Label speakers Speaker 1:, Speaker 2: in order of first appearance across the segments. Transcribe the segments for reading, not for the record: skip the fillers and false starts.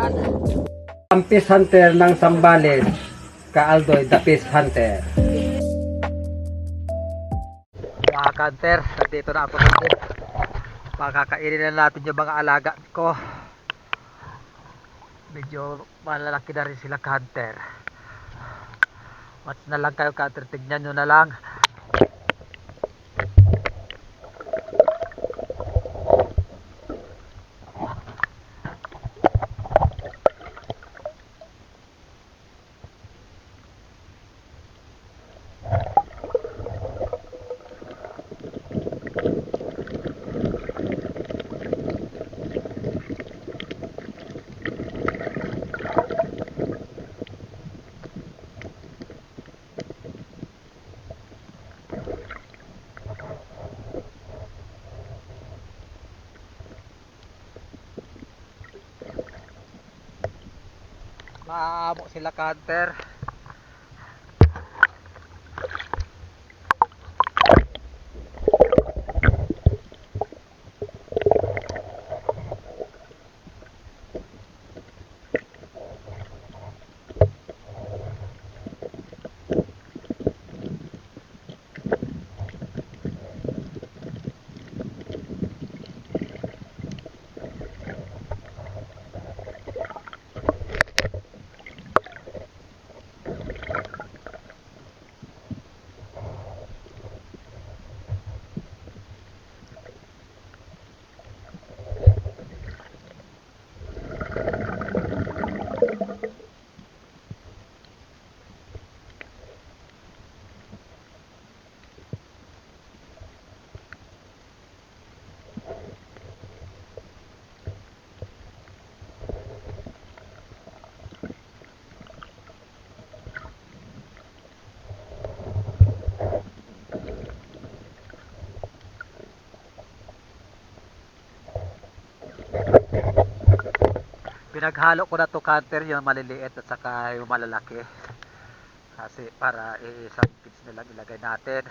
Speaker 1: yan. Ang Peace Hunter ng Zambales, Kaaldoy, the Peace Hunter. Mga hunter, nandito na ako dito. Pakakainin na natin yung mga alaga ko. Medyo malalaki na rin sila hunter. Watch na lang kayo hunter, tignan nyo na lang. Maamo sila hunter. Pinaghalo ko na to hunter, yung maliliit at saka yung malalaki. Kasi para isang feeds nilang ilagay natin.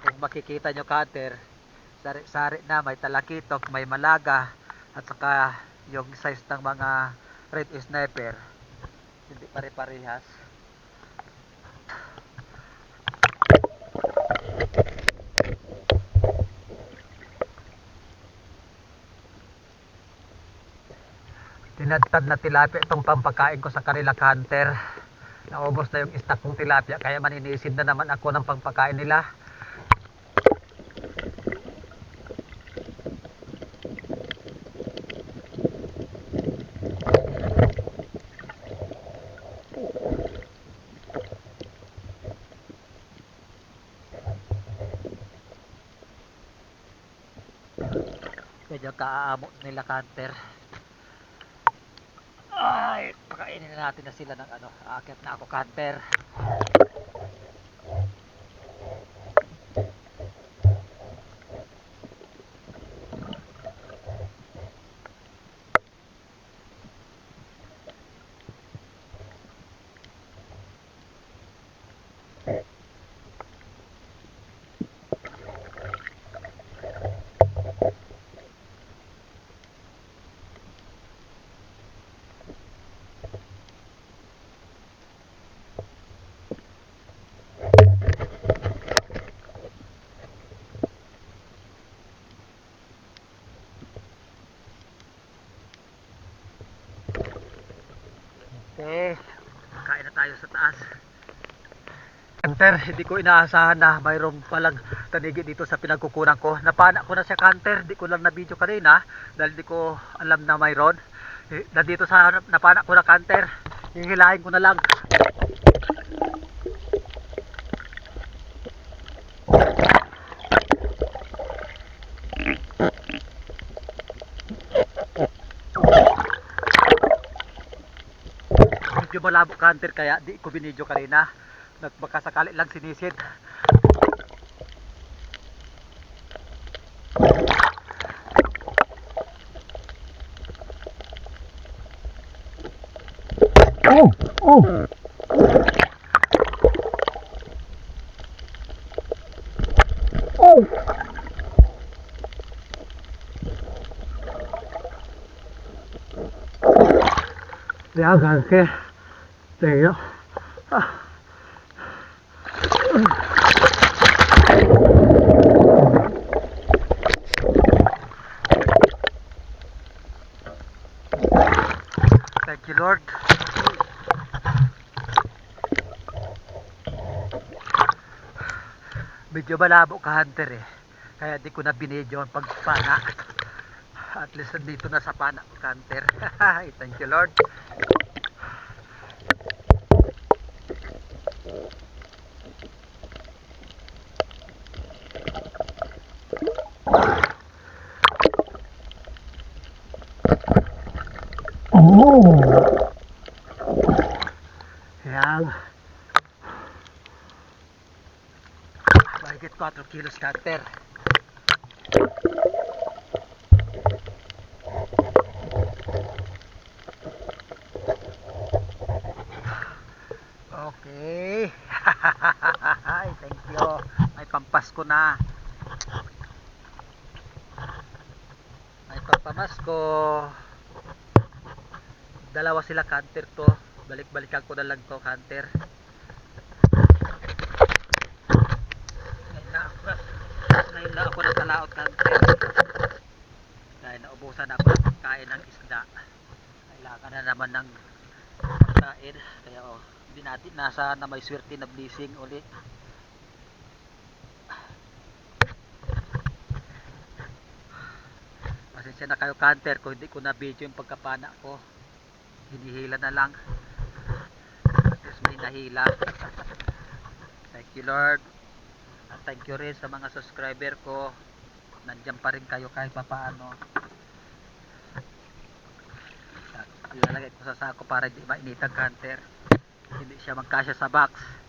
Speaker 1: Kung makikita nyo hunter, sari-sari na, may talakitok, may malaga, at saka yung size ng mga red sniper hindi pare-parehas. Tinadtad na tilapia itong pampakain ko sa kanila hunter. Naubos na yung stock kong tilapia, kaya maninisid na naman ako ng pampakain nila. Medyo kaamo nila hunter. Ay, pakainin na natin na sila ng ano. Aakyat na ako hunter. Okay, kain na tayo sa taas. Hunter, hindi ko inaasahan na mayroon palang tanigi dito sa pinagkukunan ko. Napana ko na siya hunter, di ko lang na video kanina dahil di ko alam na mayroon. Nandito sa napana ko na hunter, hihilahin ko na lang. Medyo malabo hunter kaya di ko binidyo kanina. Baka sakali lang sinisid. Yan, kanker. Tingnan. Thank you, Lord. Medyo malabo ka, Hunter eh. Kaya di ko na binidyo ang pagpana. At least dito na sa pana, Hunter. Thank you, Lord. Oh. Yan. Mahigit 4 kilos, Hunter. Okay. Thank you. May pampasko na. May pampamasko. Dalawa sila, Hunter to. Balik-balikan ko na lang to, Hunter. Ngayon na ako natalaot, Hunter. Dahil naubusan ako ng kain ng isda. Kailangan na naman ng kain. Kaya hindi natin nasa na may swerte na blessing ulit. Pasensya na kayo, Hunter, kung hindi ko na video yung pagkapana ko. Hinihila na lang. Tapos may nahila. Thank you, Lord. At thank you rin sa mga subscriber ko. Nandiyan pa rin kayo kahit papaano. Ilalagay ko sa sako para hindi mainitag, Hunter. Hindi siya magkasya sa box.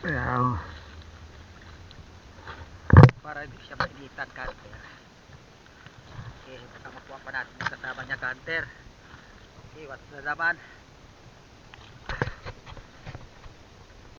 Speaker 1: Ayan. Para hindi siya mainitan, Hunter. Okay, baka makuha pa natin yung kasama niya, Hunter. Okay, what's na naman?